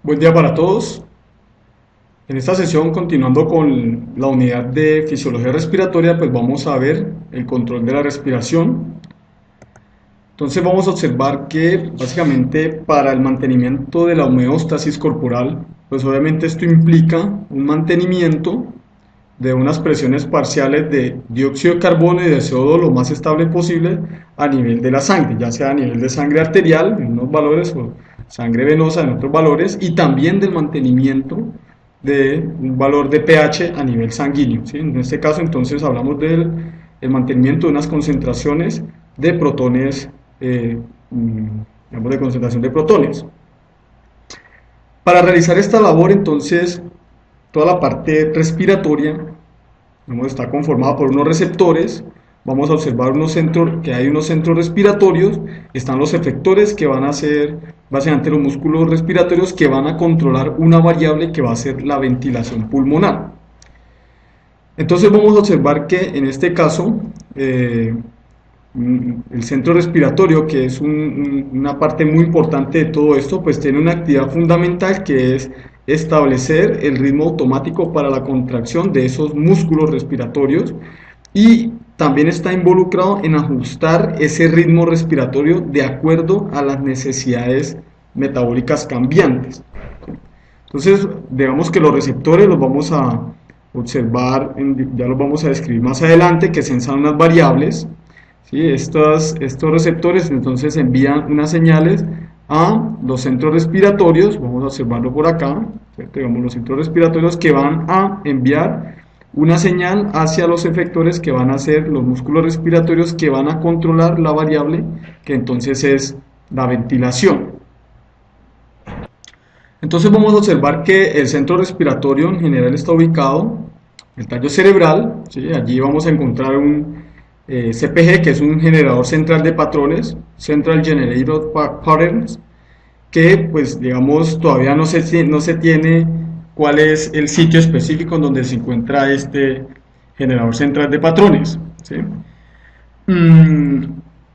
Buen día para todos. En esta sesión, continuando con la unidad de fisiología respiratoria, pues vamos a ver el control de la respiración. Entonces vamos a observar que básicamente para el mantenimiento de la homeostasis corporal, pues obviamente esto implica un mantenimiento de unas presiones parciales de dióxido de carbono y de CO2 lo más estable posible a nivel de la sangre, ya sea a nivel de sangre arterial en unos valores o sangre venosa en otros valores, y también del mantenimiento de un valor de pH a nivel sanguíneo, ¿sí? En este caso entonces hablamos del mantenimiento de unas concentraciones de protones, digamos de concentración de protones. Para realizar esta labor entonces toda la parte respiratoria está conformada por unos receptores. Vamos a observar que hay unos centros respiratorios, están los efectores que van a ser básicamente los músculos respiratorios que van a controlar una variable que va a ser la ventilación pulmonar. Entonces vamos a observar que en este caso el centro respiratorio, que es una parte muy importante de todo esto, pues tiene una actividad fundamental que es establecer el ritmo automático para la contracción de esos músculos respiratorios, y también está involucrado en ajustar ese ritmo respiratorio de acuerdo a las necesidades metabólicas cambiantes. Entonces, digamos que los receptores los vamos a observar, ya los vamos a describir más adelante, que censan unas variables. ¿Sí? Estos receptores entonces envían unas señales a los centros respiratorios, vamos a observarlo por acá, ¿cierto? Digamos los centros respiratorios que van a enviar una señal hacia los efectores que van a ser los músculos respiratorios que van a controlar la variable que entonces es la ventilación. Entonces vamos a observar que el centro respiratorio en general está ubicado en el tallo cerebral, ¿sí? Allí vamos a encontrar un CPG, que es un generador central de patrones, Central Generator Patterns, que pues digamos todavía no se tiene cuál es el sitio específico en donde se encuentra este generador central de patrones, ¿sí?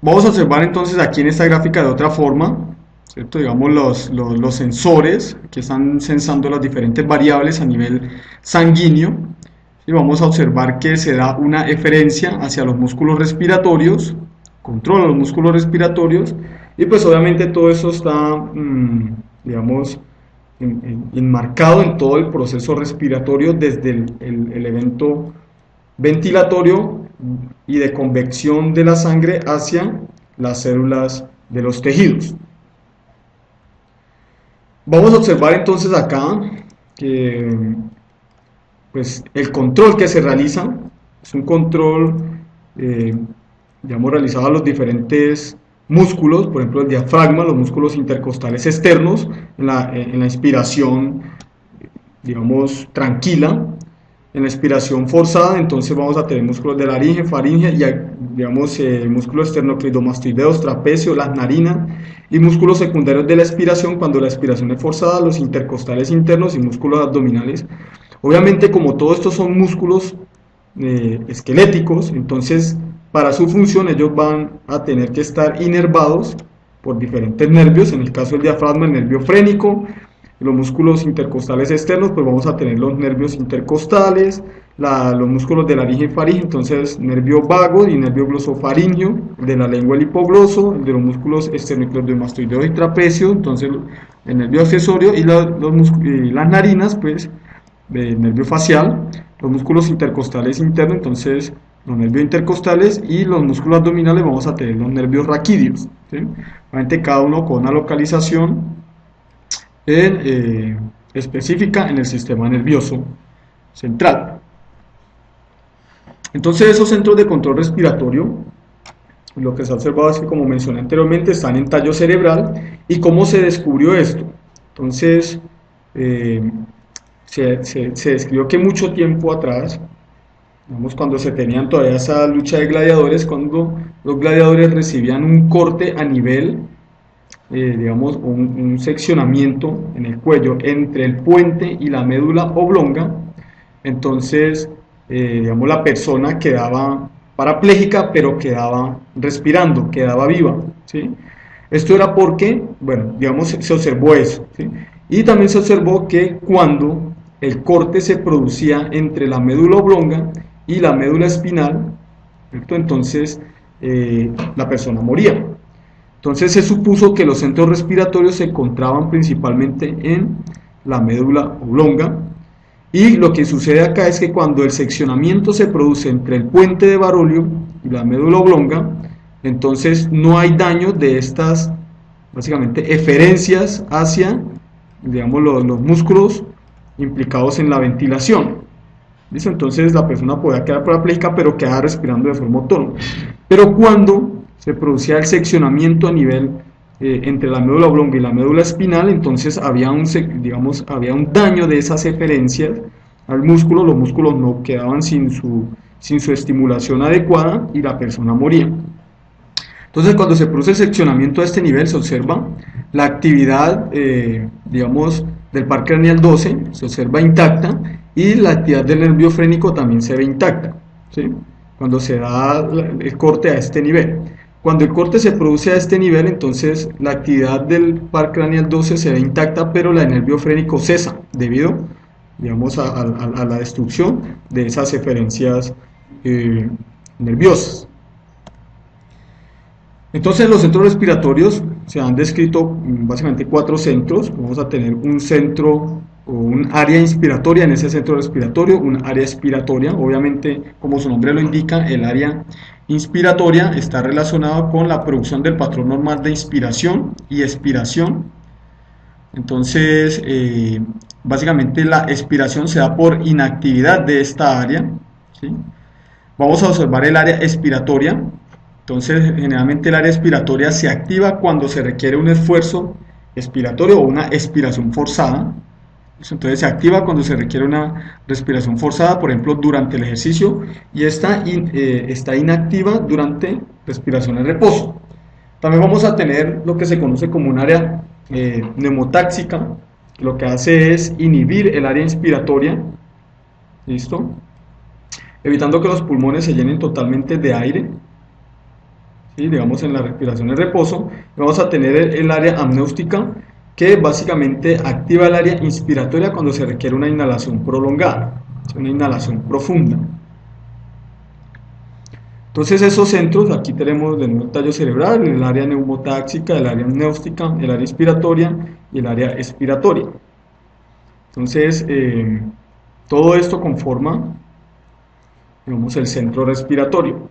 Vamos a observar entonces aquí en esta gráfica de otra forma, ¿cierto? Digamos los sensores que están sensando las diferentes variables a nivel sanguíneo, y vamos a observar que se da una eferencia hacia los músculos respiratorios, controla los músculos respiratorios, y pues obviamente todo eso está, digamos, enmarcado en todo el proceso respiratorio desde el evento ventilatorio y de convección de la sangre hacia las células de los tejidos. Vamos a observar entonces acá que pues el control que se realiza es un control, digamos, realizado a los diferentes músculos, por ejemplo el diafragma, los músculos intercostales externos, en la inspiración, digamos, tranquila. En la expiración forzada, entonces vamos a tener músculos de laringe, faringe y, digamos, músculos esternocleidomastoideos, trapecio, las narinas, y músculos secundarios de la expiración cuando la expiración es forzada, los intercostales internos y músculos abdominales. Obviamente, como todos estos son músculos esqueléticos, entonces para su función ellos van a tener que estar inervados por diferentes nervios. En el caso del diafragma, el nervio frénico. Los músculos intercostales externos, pues vamos a tener los nervios intercostales, los músculos de laringe y faringe, entonces nervio vago y nervio glosofaringeo, de la lengua el hipogloso, de los músculos esternocleidomastoideos y trapecio, entonces el nervio accesorio, y las narinas, pues, del nervio facial, los músculos intercostales internos, entonces los nervios intercostales, y los músculos abdominales vamos a tener los nervios raquídeos, ¿sí? Obviamente cada uno con una localización específica en el sistema nervioso central. Entonces esos centros de control respiratorio, lo que se ha observado es que, como mencioné anteriormente, están en tallo cerebral. ¿Y cómo se descubrió esto? Entonces se describió que mucho tiempo atrás, digamos, cuando se tenían todavía esa lucha de gladiadores, cuando los gladiadores recibían un corte a nivel, digamos, un seccionamiento en el cuello entre el puente y la médula oblonga, entonces, digamos, la persona quedaba parapléjica, pero quedaba respirando, quedaba viva, ¿sí? Esto era porque, bueno, digamos, se observó eso, ¿sí? Y también se observó que cuando el corte se producía entre la médula oblonga y la médula espinal, ¿cierto? Entonces la persona moría. Entonces se supuso que los centros respiratorios se encontraban principalmente en la médula oblonga, y lo que sucede acá es que cuando el seccionamiento se produce entre el puente de Barolio y la médula oblonga, entonces no hay daño de estas, básicamente, eferencias hacia, digamos, los músculos implicados en la ventilación. ¿Listo? Entonces la persona podía quedar parapléjica, pero quedaba respirando de forma autónoma. Pero cuando se producía el seccionamiento a nivel entre la médula oblonga y la médula espinal, entonces había había un daño de esas eferencias al músculo, los músculos no quedaban sin su estimulación adecuada y la persona moría. Entonces, cuando se produce el seccionamiento a este nivel, se observa la actividad, del par craneal 12, se observa intacta, y la actividad del nervio frénico también se ve intacta, ¿sí? Cuando se da el corte a este nivel. Cuando el corte se produce a este nivel, entonces la actividad del par craneal 12 se ve intacta, pero la del nervio frénico cesa, debido, a la destrucción de esas eferencias nerviosas. Entonces los centros respiratorios se han descrito básicamente 4 centros. Vamos a tener un centro o un área inspiratoria en ese centro respiratorio, un área expiratoria. Obviamente, como su nombre lo indica, el área inspiratoria está relacionada con la producción del patrón normal de inspiración y expiración. Entonces, básicamente la expiración se da por inactividad de esta área, ¿sí? Vamos a observar el área expiratoria. Entonces, generalmente el área expiratoria se activa cuando se requiere un esfuerzo expiratorio o una expiración forzada. Entonces se activa cuando se requiere una respiración forzada, por ejemplo, durante el ejercicio, y está inactiva durante respiración en reposo. También vamos a tener lo que se conoce como un área neumotáxica, que lo que hace es inhibir el área inspiratoria, ¿listo? Evitando que los pulmones se llenen totalmente de aire, ¿sí? Digamos en la respiración en reposo. Vamos a tener el área amniótica, que básicamente activa el área inspiratoria cuando se requiere una inhalación prolongada, una inhalación profunda. Entonces esos centros, aquí tenemos el tallo cerebral, el área neumotáxica, el área amniótica, el área inspiratoria y el área expiratoria. Entonces todo esto conforma, digamos, el centro respiratorio.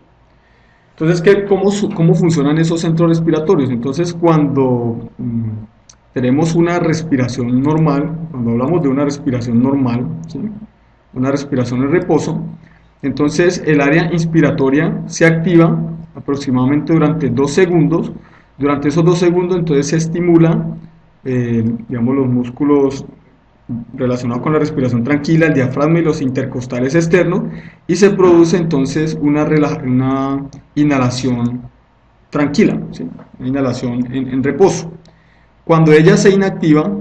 Entonces, ¿cómo funcionan esos centros respiratorios? Entonces, cuando tenemos una respiración normal, cuando hablamos de una respiración normal, ¿sí? Una respiración en reposo, entonces el área inspiratoria se activa aproximadamente durante 2 segundos. Durante esos 2 segundos, entonces se estimula, los músculos relacionados con la respiración tranquila, el diafragma y los intercostales externos, y se produce entonces una inhalación tranquila, ¿sí? Una inhalación en reposo. Cuando ella se inactiva,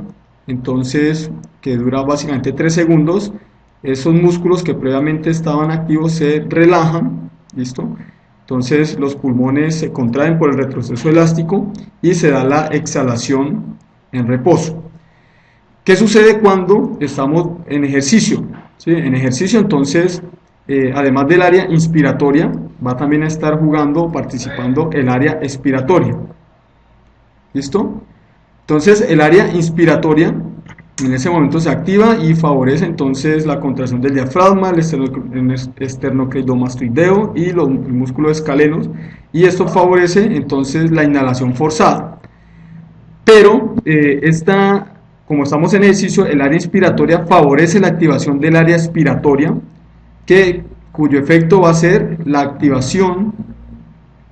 entonces, que dura básicamente 3 segundos, esos músculos que previamente estaban activos se relajan, ¿listo? Entonces los pulmones se contraen por el retroceso elástico y se da la exhalación en reposo. ¿Qué sucede cuando estamos en ejercicio? ¿Sí? En ejercicio, entonces, además del área inspiratoria, va también a estar jugando, participando el área expiratoria. ¿Listo? Entonces, el área inspiratoria en ese momento se activa y favorece entonces la contracción del diafragma, el esternocleidomastoideo y los músculos escalenos, y esto favorece entonces la inhalación forzada. Pero como estamos en ejercicio, el área inspiratoria favorece la activación del área expiratoria, cuyo efecto va a ser la activación,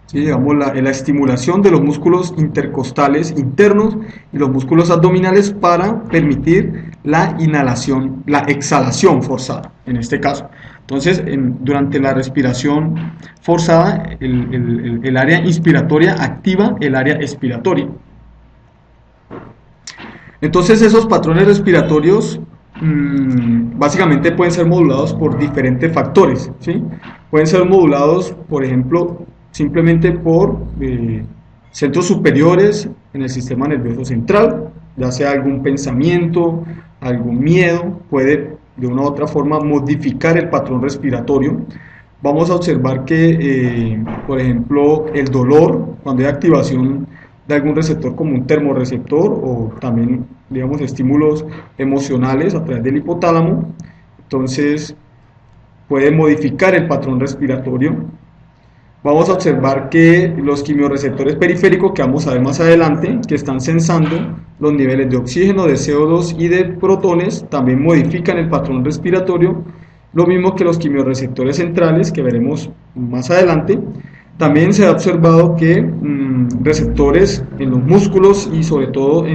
¿sí? Digamos, la estimulación de los músculos intercostales internos y los músculos abdominales para permitir la inhalación, la exhalación forzada, en este caso. Entonces, durante la respiración forzada, el área inspiratoria activa el área expiratoria. Entonces esos patrones respiratorios básicamente pueden ser modulados por diferentes factores, ¿sí? Pueden ser modulados, por ejemplo, simplemente por Centros superiores en el sistema nervioso central, ya sea algún pensamiento, algún miedo, puede de una u otra forma modificar el patrón respiratorio. Vamos a observar que, por ejemplo, el dolor, cuando hay activación de algún receptor como un termorreceptor o también, digamos, estímulos emocionales a través del hipotálamo, entonces puede modificar el patrón respiratorio. Vamos a observar que los quimiorreceptores periféricos, que vamos a ver más adelante, que están sensando los niveles de oxígeno, de CO2 y de protones, también modifican el patrón respiratorio, lo mismo que los quimiorreceptores centrales, que veremos más adelante. También se ha observado que receptores en los músculos y sobre todo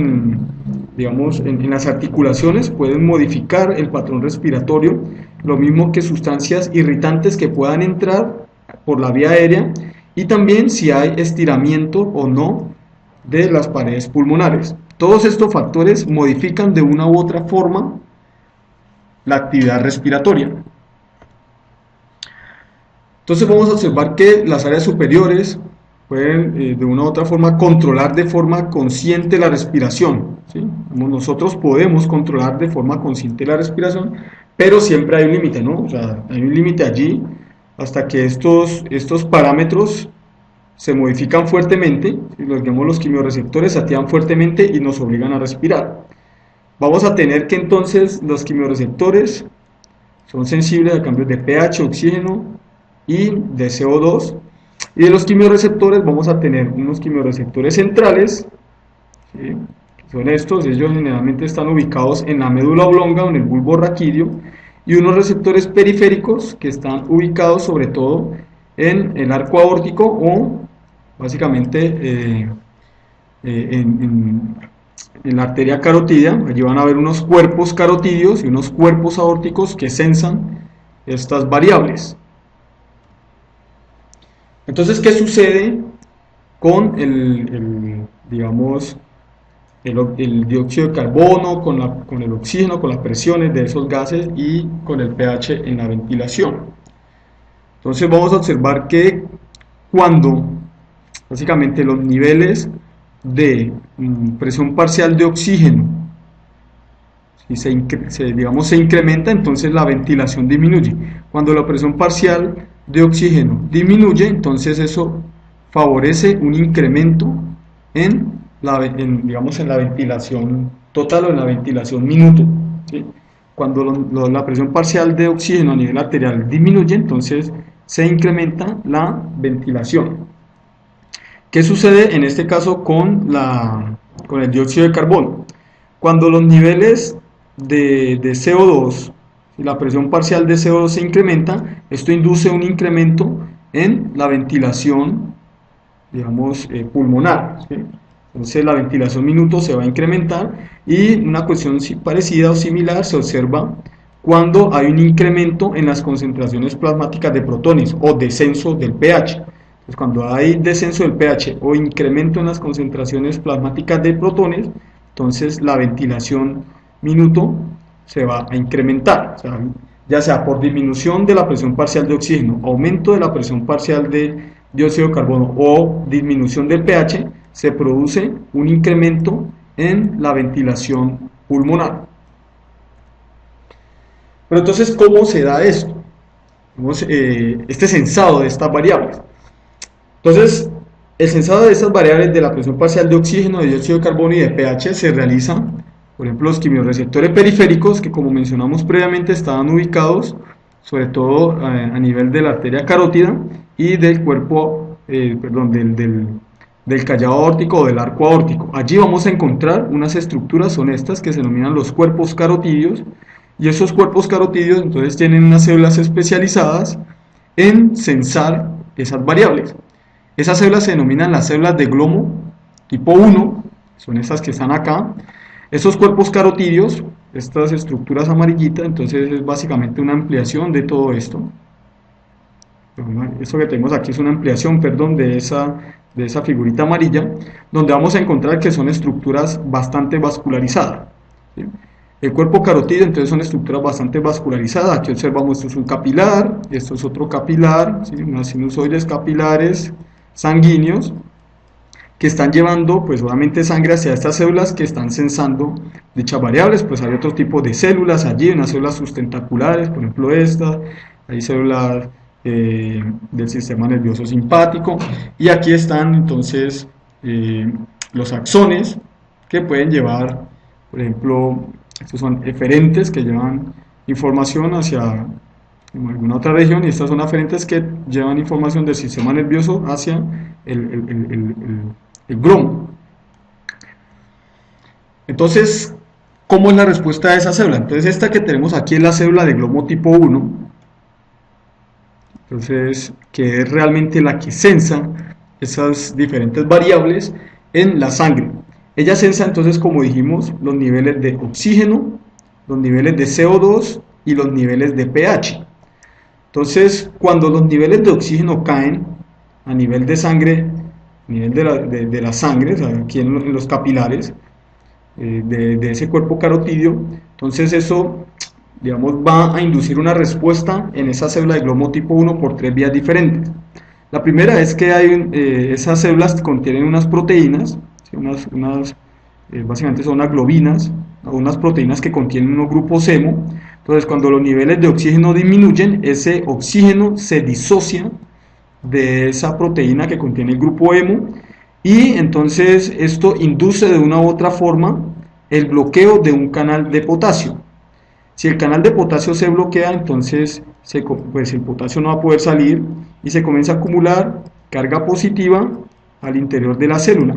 digamos, en las articulaciones pueden modificar el patrón respiratorio, lo mismo que sustancias irritantes que puedan entrar por la vía aérea, y también si hay estiramiento o no de las paredes pulmonares. Todos estos factores modifican de una u otra forma la actividad respiratoria. Entonces vamos a observar que las áreas superiores pueden de una u otra forma controlar de forma consciente la respiración, ¿sí? Nosotros podemos controlar de forma consciente la respiración, pero siempre hay un límite, ¿no? O sea, hay un límite allí hasta que estos parámetros se modifican fuertemente, los quimiorreceptores se activan fuertemente y nos obligan a respirar. Vamos a tener que entonces los quimiorreceptores son sensibles a cambios de pH, oxígeno y de CO2, y de los quimiorreceptores vamos a tener unos quimiorreceptores centrales, ¿sí? Son estos, ellos generalmente están ubicados en la médula oblonga o en el bulbo raquídeo, y unos receptores periféricos que están ubicados sobre todo en el arco aórtico o básicamente en la arteria carotidia. Allí van a haber unos cuerpos carotidios y unos cuerpos aórticos que sensan estas variables. Entonces, ¿qué sucede con digamos, el dióxido de carbono, con el oxígeno, con las presiones de esos gases y con el pH en la ventilación? Entonces vamos a observar que cuando básicamente los niveles de presión parcial de oxígeno digamos, se incrementa, entonces la ventilación disminuye. Cuando la presión parcial de oxígeno disminuye, entonces eso favorece un incremento digamos, en la ventilación total o en la ventilación minuto, ¿sí? Cuando la presión parcial de oxígeno a nivel arterial disminuye, entonces se incrementa la ventilación. ¿Qué sucede en este caso con el dióxido de carbono? Cuando los niveles de CO2 y la presión parcial de CO2 se incrementa, esto induce un incremento en la ventilación, digamos, pulmonar, ¿sí? Entonces la ventilación minuto se va a incrementar, y una cuestión parecida o similar se observa cuando hay un incremento en las concentraciones plasmáticas de protones o descenso del pH. Entonces, cuando hay descenso del pH o incremento en las concentraciones plasmáticas de protones, entonces la ventilación minuto se va a incrementar, o sea, ya sea por disminución de la presión parcial de oxígeno, aumento de la presión parcial de dióxido de carbono o disminución del pH, se produce un incremento en la ventilación pulmonar. Pero entonces, ¿cómo se da esto? Este censado de estas variables. Entonces, el censado de estas variables de la presión parcial de oxígeno, de dióxido de carbono y de pH se realiza, por ejemplo, los quimiorreceptores periféricos, que como mencionamos previamente estaban ubicados sobre todo a nivel de la arteria carótida y del cuerpo, del callado aórtico o del arco aórtico. Allí vamos a encontrar unas estructuras, son estas que se denominan los cuerpos carotidios, y esos cuerpos carotidios entonces tienen unas células especializadas en censar esas variables. Esas células se denominan las células de glomo tipo 1, son estas que están acá. Esos cuerpos carotidios, estas estructuras amarillitas, entonces es básicamente una ampliación de todo esto. Esto que tenemos aquí es una ampliación, perdón, de esa figurita amarilla, donde vamos a encontrar que son estructuras bastante vascularizadas, ¿sí? El cuerpo carotídeo entonces son estructuras bastante vascularizadas. Aquí observamos, esto es un capilar, esto es otro capilar, ¿sí? Unas sinusoides capilares sanguíneos, que están llevando pues obviamente sangre hacia estas células que están sensando dichas variables. Pues hay otro tipo de células allí, unas células sustentaculares, por ejemplo estas, hay células del sistema nervioso simpático, y aquí están entonces los axones que pueden llevar, por ejemplo, estos son eferentes que llevan información hacia alguna otra región, y estas son aferentes que llevan información del sistema nervioso hacia el glomo. Entonces, ¿cómo es la respuesta de esa célula? Entonces, esta que tenemos aquí es la célula de glomo tipo 1, entonces, que es realmente la que sensa esas diferentes variables en la sangre. Ella sensa entonces, como dijimos, los niveles de oxígeno, los niveles de CO2 y los niveles de pH. Entonces, cuando los niveles de oxígeno caen a nivel de sangre, a nivel de la sangre, o sea, aquí en los capilares de ese cuerpo carotídeo, entonces eso, digamos, va a inducir una respuesta en esa célula de glomo tipo 1 por tres vías diferentes. La primera es que esas células contienen unas proteínas, ¿sí? Básicamente son unas globinas, unas proteínas que contienen unos grupos hemo. Entonces, cuando los niveles de oxígeno disminuyen, ese oxígeno se disocia de esa proteína que contiene el grupo hemo, y entonces esto induce de una u otra forma el bloqueo de un canal de potasio. Si el canal de potasio se bloquea, entonces pues el potasio no va a poder salir y se comienza a acumular carga positiva al interior de la célula.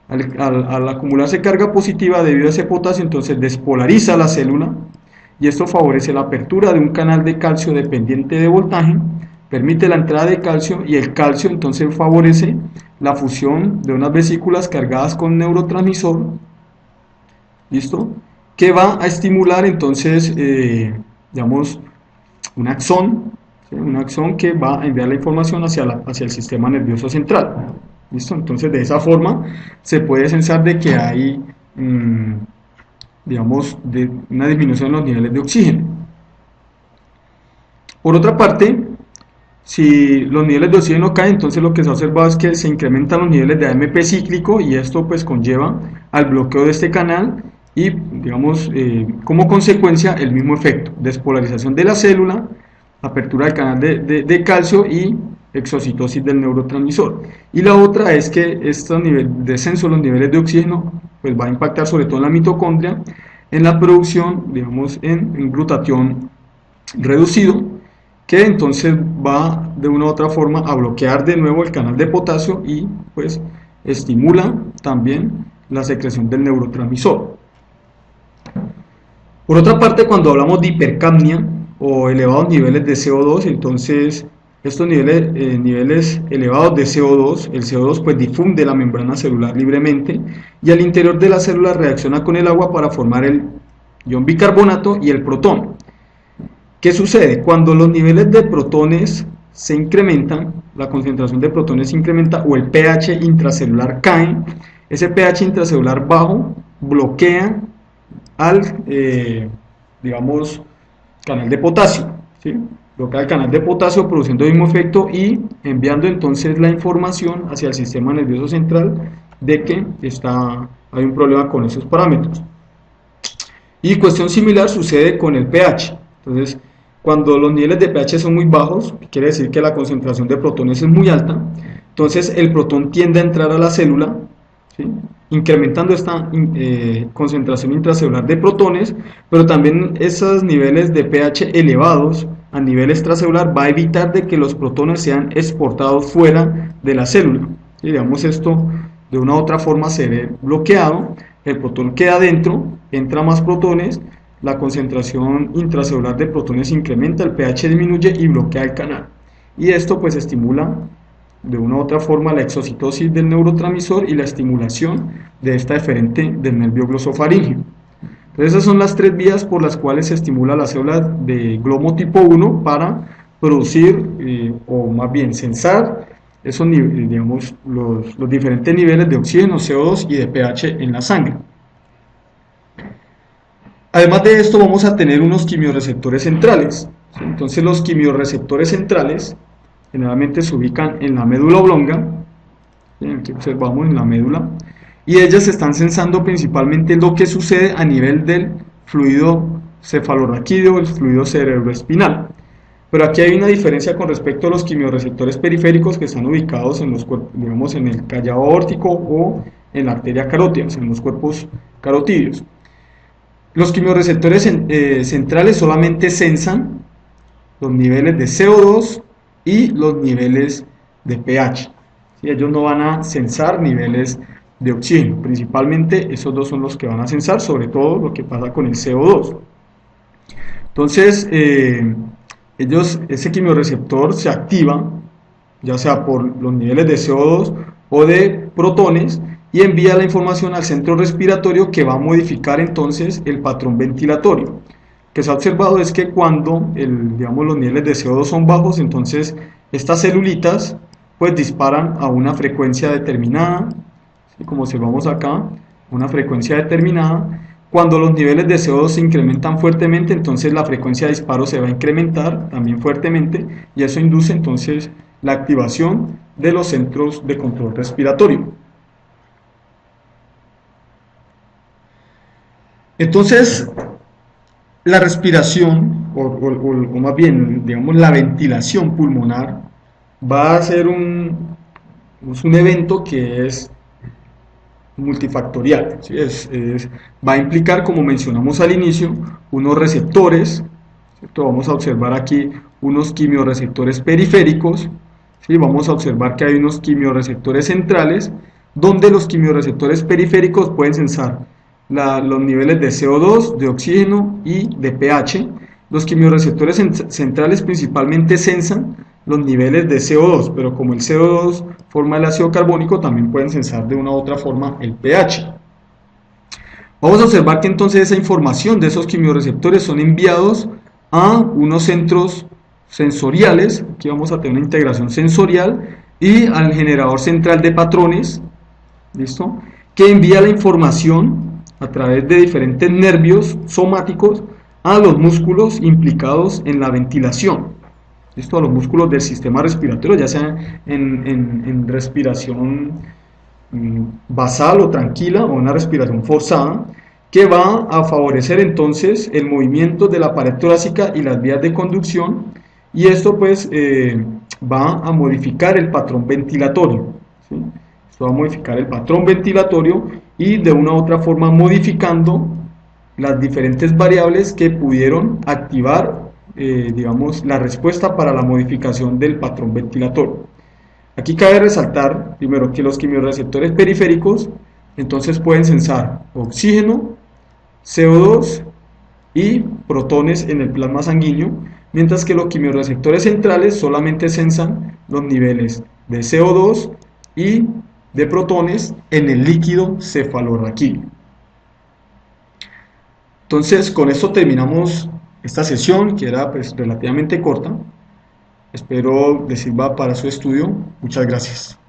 Al acumularse carga positiva debido a ese potasio, entonces despolariza la célula, y esto favorece la apertura de un canal de calcio dependiente de voltaje, permite la entrada de calcio, y el calcio entonces favorece la fusión de unas vesículas cargadas con neurotransmisor, ¿listo?, que va a estimular entonces, digamos, un axón, ¿sí? Un axón que va a enviar la información hacia el sistema nervioso central, ¿listo? Entonces de esa forma se puede sensar de que hay, digamos, una disminución en los niveles de oxígeno. Por otra parte, si los niveles de oxígeno caen, entonces lo que se ha observado es que se incrementan los niveles de AMP cíclico, y esto pues conlleva al bloqueo de este canal y, digamos, como consecuencia el mismo efecto: despolarización de la célula, apertura del canal de calcio y exocitosis del neurotransmisor. Y la otra es que este descenso de los niveles de oxígeno pues va a impactar sobre todo en la mitocondria, en la producción, digamos, en glutatión reducido, que entonces va de una u otra forma a bloquear de nuevo el canal de potasio y pues estimula también la secreción del neurotransmisor. Por otra parte, cuando hablamos de hipercapnia o elevados niveles de CO2, entonces estos niveles elevados de CO2, el CO2 pues difunde la membrana celular libremente, y al interior de la célula reacciona con el agua para formar el ion bicarbonato y el protón. ¿Qué sucede? Cuando los niveles de protones se incrementan, la concentración de protones se incrementa o el pH intracelular cae, ese pH intracelular bajo bloquea al, digamos, canal de potasio, ¿sí? Bloquea el canal de potasio produciendo el mismo efecto y enviando entonces la información hacia el sistema nervioso central de que hay un problema con esos parámetros. Y cuestión similar sucede con el pH. Entonces, cuando los niveles de pH son muy bajos, quiere decir que la concentración de protones es muy alta, entonces el protón tiende a entrar a la célula, ¿sí?, incrementando esta concentración intracelular de protones, pero también esos niveles de pH elevados a nivel extracelular va a evitar de que los protones sean exportados fuera de la célula. Y digamos, esto de una u otra forma se ve bloqueado, el protón queda dentro, entra más protones, la concentración intracelular de protones incrementa, el pH disminuye y bloquea el canal. Y esto pues estimula de una u otra forma la exocitosis del neurotransmisor y la estimulación de esta eferente del nervio glosofaríngeo. Entonces esas son las tres vías por las cuales se estimula la célula de glomo tipo 1 para producir, o más bien sensar, esos, digamos, los diferentes niveles de oxígeno, CO2 y de pH en la sangre. Además de esto vamos a tener unos quimiorreceptores centrales, ¿sí? Entonces los quimiorreceptores centrales generalmente se ubican en la médula oblonga, que observamos en la médula, y ellas están sensando principalmente lo que sucede a nivel del fluido cefalorraquídeo, el fluido cerebroespinal. Pero aquí hay una diferencia con respecto a los quimiorreceptores periféricos que están ubicados en los cuerpos, digamos, en el callado aórtico o en la arteria carótida, en los cuerpos carotídeos. Los quimiorreceptores centrales solamente sensan los niveles de CO2 y los niveles de pH. ¿Sí? Ellos no van a sensar niveles de oxígeno, principalmente esos dos son los que van a sensar, sobre todo lo que pasa con el CO2. Entonces, ese quimiorreceptor se activa, ya sea por los niveles de CO2 o de protones, y envía la información al centro respiratorio que va a modificar entonces el patrón ventilatorio. Lo que se ha observado es que cuando digamos, los niveles de CO2 son bajos, entonces estas celulitas pues disparan a una frecuencia determinada, ¿sí? Como observamos acá, una frecuencia determinada. Cuando los niveles de CO2 se incrementan fuertemente, entonces la frecuencia de disparo se va a incrementar también fuertemente, y eso induce entonces la activación de los centros de control respiratorio. Entonces, la respiración, o más bien, digamos, la ventilación pulmonar, va a ser un evento que es multifactorial, ¿sí? Va a implicar, como mencionamos al inicio, unos receptores, ¿cierto? Vamos a observar aquí unos quimiorreceptores periféricos, ¿sí? Vamos a observar que hay unos quimiorreceptores centrales, donde los quimiorreceptores periféricos pueden sensar los niveles de CO2, de oxígeno y de pH. Los quimiorreceptores centrales principalmente sensan los niveles de CO2, pero como el CO2 forma el ácido carbónico, también pueden sensar de una u otra forma el pH. Vamos a observar que entonces esa información de esos quimiorreceptores son enviados a unos centros sensoriales, aquí vamos a tener una integración sensorial, y al generador central de patrones, ¿listo? Que envía la información a través de diferentes nervios somáticos a los músculos implicados en la ventilación, ¿listo? A los músculos del sistema respiratorio, ya sea en respiración basal o tranquila o una respiración forzada, que va a favorecer entonces el movimiento de la pared torácica y las vías de conducción, y esto pues va a modificar el patrón ventilatorio, ¿sí? Esto va a modificar el patrón ventilatorio y de una u otra forma modificando las diferentes variables que pudieron activar digamos, la respuesta para la modificación del patrón ventilatorio. Aquí cabe resaltar, primero, que los quimiorreceptores periféricos entonces pueden sensar oxígeno, CO2 y protones en el plasma sanguíneo, mientras que los quimiorreceptores centrales solamente sensan los niveles de CO2 y de protones en el líquido cefalorraquídeo. Entonces, con esto terminamos esta sesión, que era pues relativamente corta. Espero les sirva para su estudio. Muchas gracias.